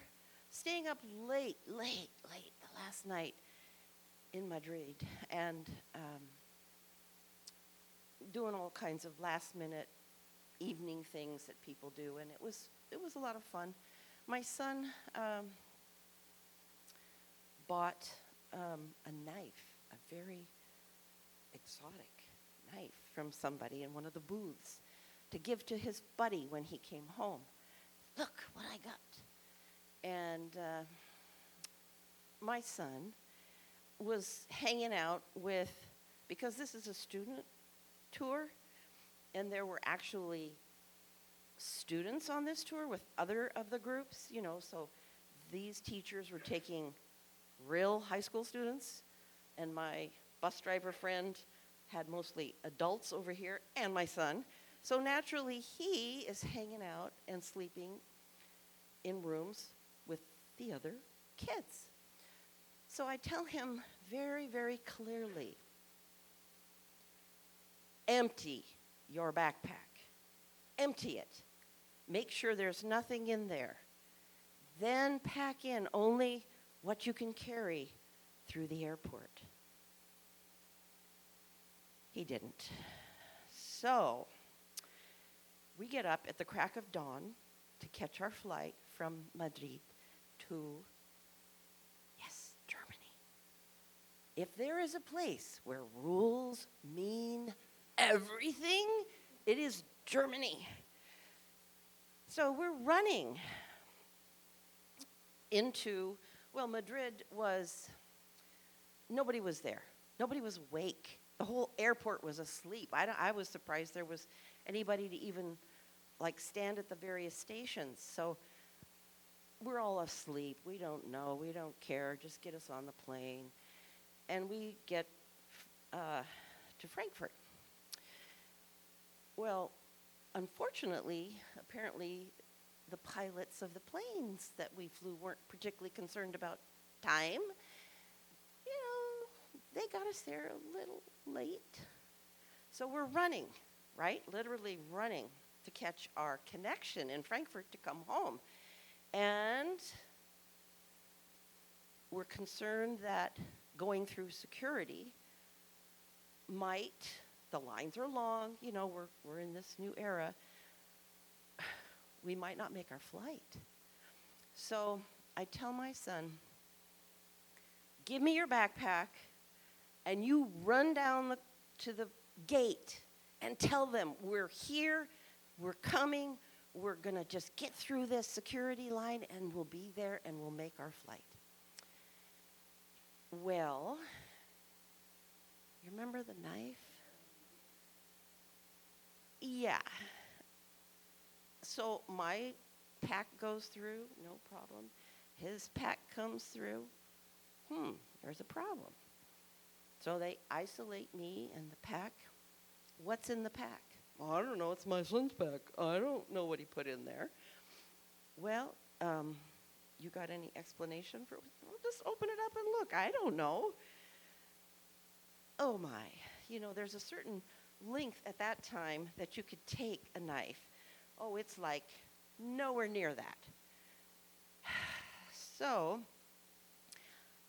staying up late the last night in Madrid and doing all kinds of last-minute evening things that people do, and it was a lot of fun. My son bought a knife, a very exotic knife from somebody in one of the booths to give to his buddy when he came home. Look what I got. And my son was hanging out with, because this is a student tour, and there were actually students on this tour with other of the groups, so these teachers were taking real high school students, and my bus driver friend had mostly adults over here, and my son. So naturally, he is hanging out and sleeping in rooms with the other kids. So I tell him very, very clearly, empty your backpack. Empty it. Make sure there's nothing in there. Then pack in only what you can carry through the airport. He didn't. So we get up at the crack of dawn to catch our flight from Madrid to, yes, Germany. If there is a place where rules mean everything, it is Germany. So we're running into, well, Madrid was, nobody was there. Nobody was awake. The whole airport was asleep. I was surprised there was anybody to even like stand at the various stations. So we're all asleep. We don't know. We don't care. Just get us on the plane. And we get to Frankfurt. Well, unfortunately, apparently, the pilots of the planes that we flew weren't particularly concerned about time. You know, they got us there a little late. So we're running, right? Literally running to catch our connection in Frankfurt to come home. And we're concerned that going through security might, the lines are long, you know, we're in this new era, we might not make our flight. So I tell my son, give me your backpack and you run down to the gate and tell them we're here, we're coming, we're going to just get through this security line and we'll be there and we'll make our flight. Well, you remember the knife? Yeah. So my pack goes through, no problem. His pack comes through. There's a problem. So they isolate me and the pack. What's in the pack? Well, I don't know. It's my son's pack. I don't know what he put in there. Well, you got any explanation for it? Well, just open it up and look. I don't know. Oh, my. You know, there's a certain length at that time that you could take a knife. Oh, it's like nowhere near that. So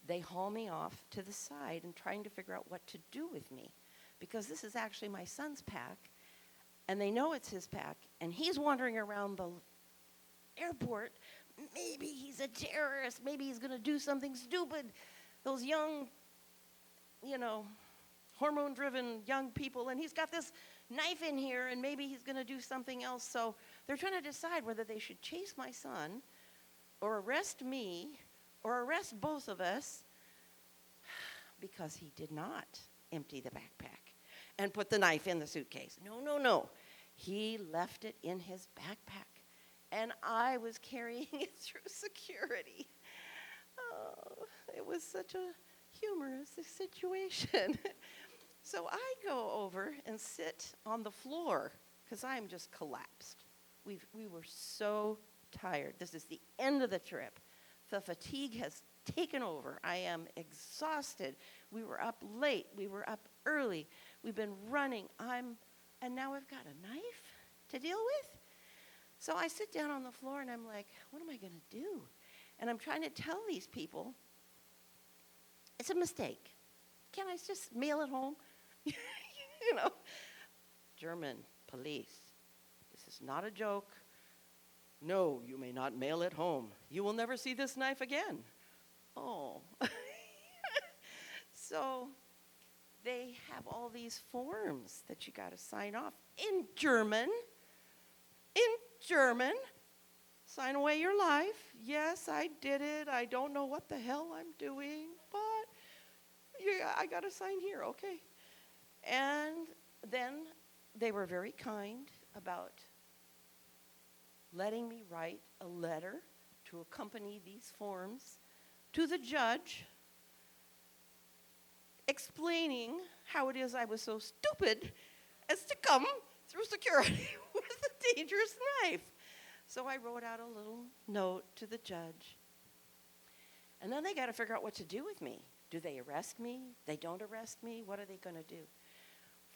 they haul me off to the side and trying to figure out what to do with me because this is actually my son's pack and they know it's his pack and he's wandering around the airport. Maybe he's a terrorist. Maybe he's going to do something stupid. Those young, you know, hormone-driven young people, and he's got this knife in here, and maybe he's going to do something else. So they're trying to decide whether they should chase my son or arrest me or arrest both of us because he did not empty the backpack and put the knife in the suitcase. No. He left it in his backpack, and I was carrying it through security. Oh, it was such a humorous situation. So I go over and sit on the floor because I'm just collapsed. We were so tired. This is the end of the trip. The fatigue has taken over. I am exhausted. We were up late. We were up early. We've been running. And now I've got a knife to deal with. So I sit down on the floor and I'm like, what am I going to do? And I'm trying to tell these people, it's a mistake. Can't I just mail it home? You know, German police. This is not a joke. No, you may not mail it home. You will never see this knife again. Oh. So they have all these forms that you got to sign off in German. Sign away your life. Yes, I did it. I don't know what the hell I'm doing, but yeah, I got to sign here. Okay. And then they were very kind about letting me write a letter to accompany these forms to the judge explaining how it is I was so stupid as to come through security with a dangerous knife. So I wrote out a little note to the judge. And then they got to figure out what to do with me. Do they arrest me? They don't arrest me? What are they going to do?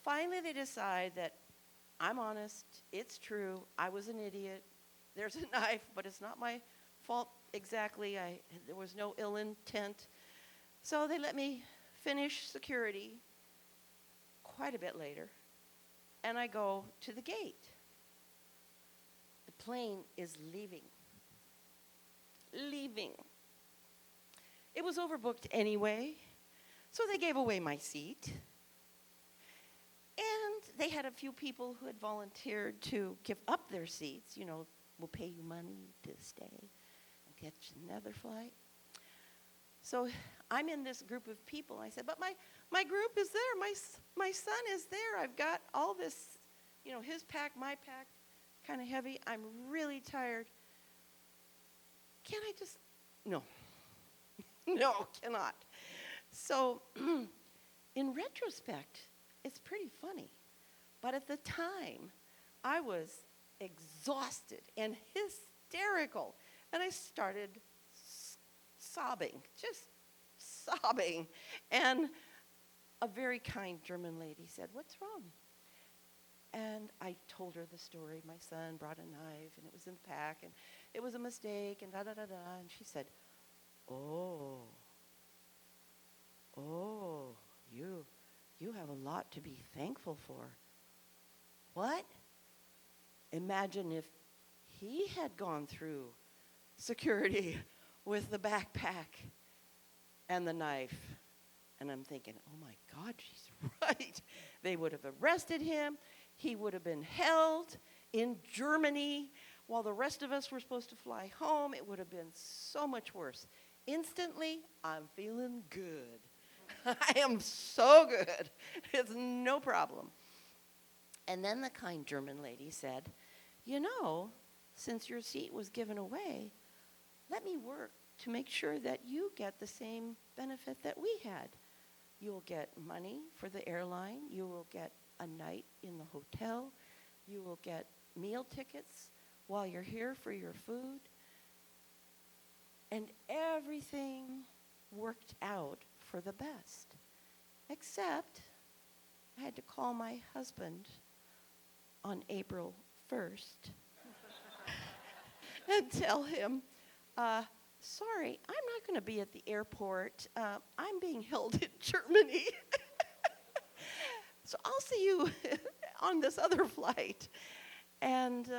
Finally, they decide that I'm honest. It's true. I was an idiot. There's a knife, but it's not my fault exactly. There was no ill intent. So they let me finish security quite a bit later. And I go to the gate. The plane is leaving. It was overbooked anyway, so they gave away my seat. And they had a few people who had volunteered to give up their seats. You know, we'll pay you money to stay and catch another flight. So I'm in this group of people. I said, but my group is there. My son is there. I've got all this, his pack, my pack, kind of heavy. I'm really tired. Can't I just, no. No, cannot. So in retrospect, it's pretty funny. But at the time, I was exhausted and hysterical. And I started sobbing, just sobbing. And a very kind German lady said, "What's wrong?" And I told her the story. My son brought a knife, and it was in the pack, and it was a mistake, and da-da-da-da. And she said, oh, you have a lot to be thankful for. What? Imagine if he had gone through security with the backpack and the knife. And I'm thinking, oh my God, she's right. They would have arrested him. He would have been held in Germany while the rest of us were supposed to fly home. It would have been so much worse. Instantly, I'm feeling good. I am so good. It's no problem. And then the kind German lady said, since your seat was given away, let me work to make sure that you get the same benefit that we had. You'll get money for the airline. You will get a night in the hotel. You will get meal tickets while you're here for your food. And everything worked out for the best. Except I had to call my husband on April 1st and tell him, sorry, I'm not going to be at the airport. I'm being held in Germany. So I'll see you on this other flight. And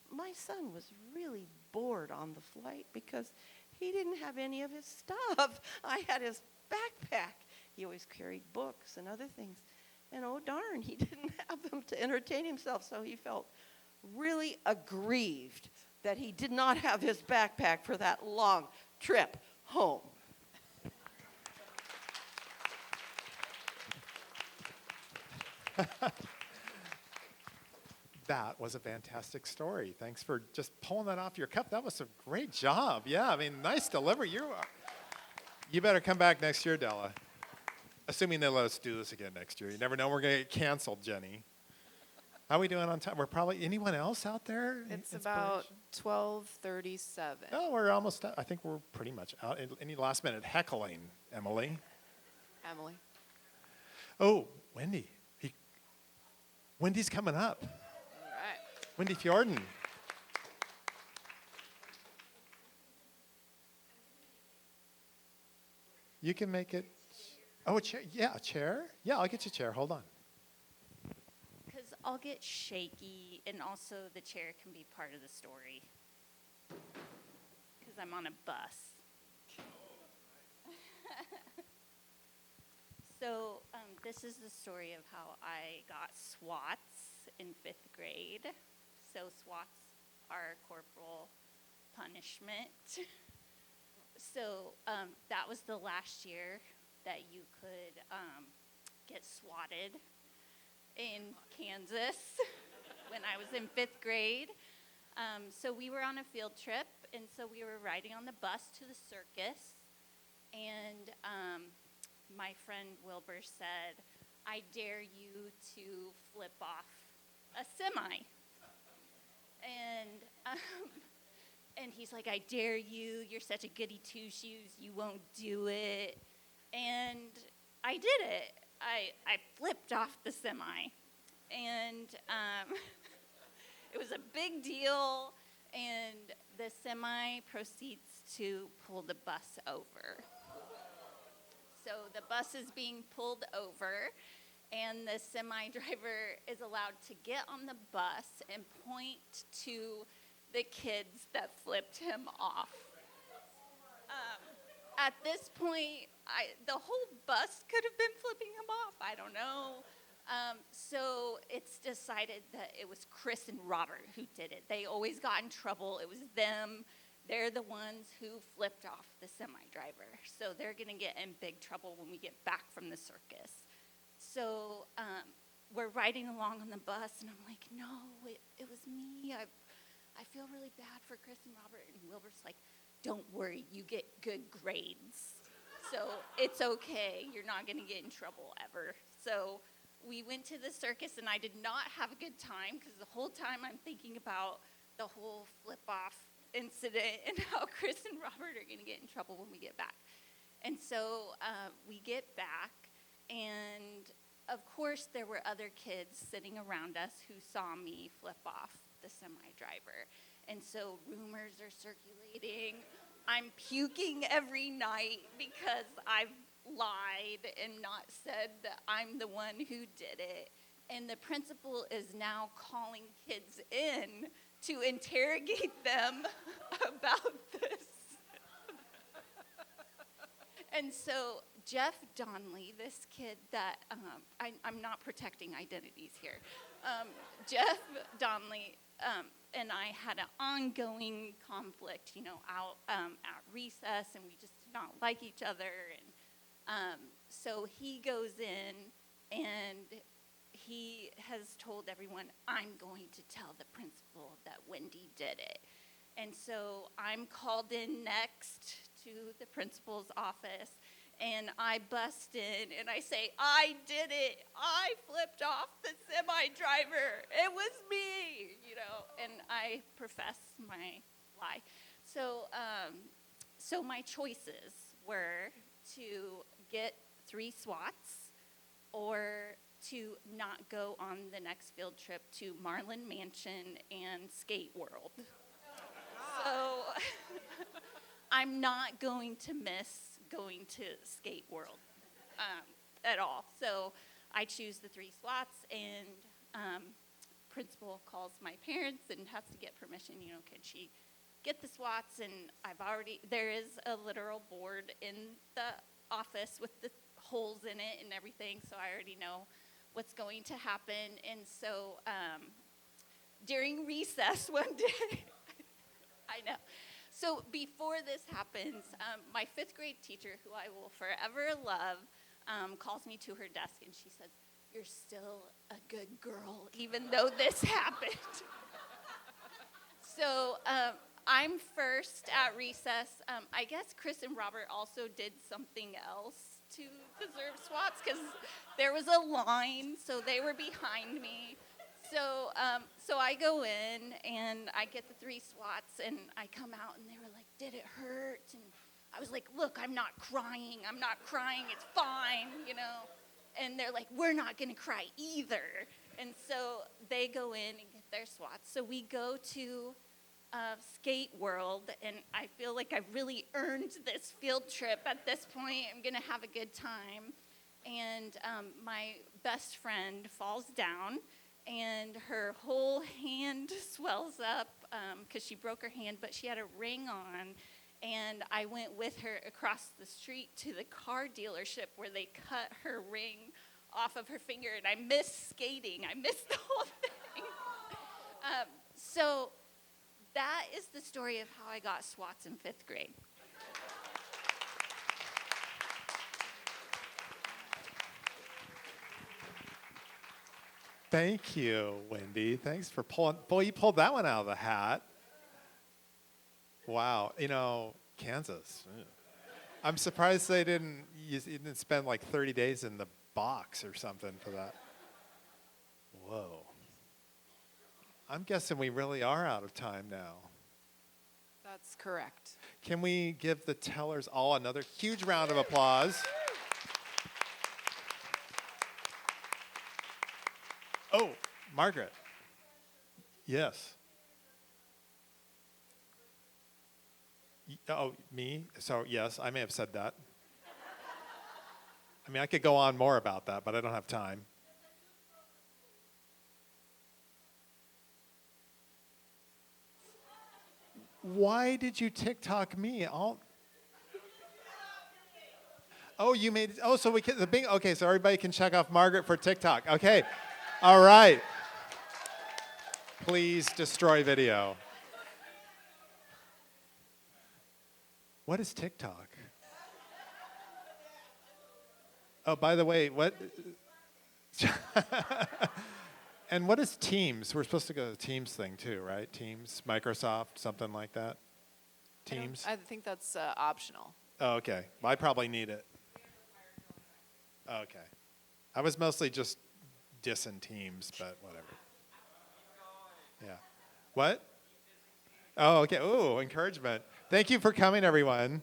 my son was really bored on the flight because he didn't have any of his stuff. I had his backpack. He always carried books and other things. And oh darn, he didn't have them to entertain himself. So he felt really aggrieved that he did not have his backpack for that long trip home. That was a fantastic story. Thanks for just pulling that off your cuff. That was a great job. Yeah, nice delivery. You better come back next year, Della. Assuming they let us do this again next year. You never know, we're going to get canceled, Jenny. How are we doing on time? We're probably, anyone else out there? It's about 12:37. Oh, we're almost done. I think we're pretty much out. Any last minute heckling, Emily? Emily. Oh, Wendy. Wendy's coming up. All right. Wendy Fjorden. You can make it. Oh, a chair. Yeah, a chair. Yeah, I'll get you a chair. Hold on. Because I'll get shaky, and also the chair can be part of the story. Because I'm on a bus. So this is the story of how I got SWATs in 5th grade. So SWATs are corporal punishment. So that was the last year that you could get swatted in Kansas when I was in 5th grade. So we were on a field trip, and so we were riding on the bus to the circus, and my friend Wilbur said, "I dare you to flip off a semi." And he's like, "I dare you. You're such a goody two-shoes. You won't do it." And I did it. I flipped off the semi. And it was a big deal. And the semi proceeds to pull the bus over. So the bus is being pulled over, and the semi driver is allowed to get on the bus and point to the kids that flipped him off. At this point, the whole bus could have been flipping him off. I don't know. So it's decided that it was Chris and Robert who did it. They always got in trouble. It was them. they're the ones who flipped off the semi driver. So they're going to get in big trouble when we get back from the circus. So we're riding along on the bus, and I'm like, no, it was me. I feel really bad for Chris and Robert. And Wilbur's like, don't worry, you get good grades. So it's okay. You're not going to get in trouble ever. So we went to the circus, and I did not have a good time because the whole time I'm thinking about the whole flip-off incident and how Chris and Robert are going to get in trouble when we get back. And so we get back, and of course there were other kids sitting around us who saw me flip off the semi-driver. And so rumors are circulating. I'm puking every night because I've lied and not said that I'm the one who did it. And the principal is now calling kids in to interrogate them about this. And so Jeff Donnelly, this kid that, I'm not protecting identities here. Jeff Donnelly and I had an ongoing conflict, out at recess, and we just did not like each other. And so he goes in, and he has told everyone, I'm going to tell the principal that Wendy did it. And so I'm called in next to the principal's office, and I bust in, and I say, I did it. I flipped off the semi-driver. It was me, and I profess my lie. So, so my choices were to get 3 SWATs or to not go on the next field trip to Marlin Mansion and Skate World. So I'm not going to miss going to Skate World at all. So I choose the 3 SWATs, and principal calls my parents and has to get permission, can she get the SWATs? And there is a literal board in the office with the holes in it and everything, so I already know what's going to happen. And so during recess one day, I know. So before this happens, my 5th grade teacher, who I will forever love, calls me to her desk, and she says, you're still a good girl, even though this happened. So I'm first at recess. I guess Chris and Robert also did something else to deserve SWATs, because there was a line, so they were behind me. So so I go in, and I get the 3 SWATs, and I come out, and they were like, did it hurt? And I was like, look, I'm not crying, it's fine, And they're like, we're not going to cry either. And so they go in and get their SWATs. So we go to Skate World, and I feel like I've really earned this field trip at this point. I'm going to have a good time. And my best friend falls down, and her whole hand swells up because she broke her hand, but she had a ring on. And I went with her across the street to the car dealership where they cut her ring off of her finger, and I missed skating. I missed the whole thing. So that is the story of how I got SWATs in 5th grade. Thank you, Wendy. Thanks for pulling. Boy, you pulled that one out of the hat. Wow. Kansas. I'm surprised you didn't spend like 30 days in the box or something for that. Whoa. I'm guessing we really are out of time now. That's correct. Can we give the tellers all another huge round of applause? Oh, Margaret. Yes. Oh, me? So, yes, I may have said that. I mean, I could go on more about that, but I don't have time. Why did you TikTok me? Oh, you made it. Oh, so we can, okay, so everybody can check off Margaret for TikTok. Okay. All right. Please destroy video. What is TikTok? Oh, by the way, what? And what is Teams? We're supposed to go to the Teams thing too, right? Teams, Microsoft, something like that. Teams. I think that's optional. Oh, okay. Well, I probably need it. Okay. I was mostly just dissing Teams, but whatever. Yeah. What? Oh, okay. Oh, encouragement. Thank you for coming, everyone.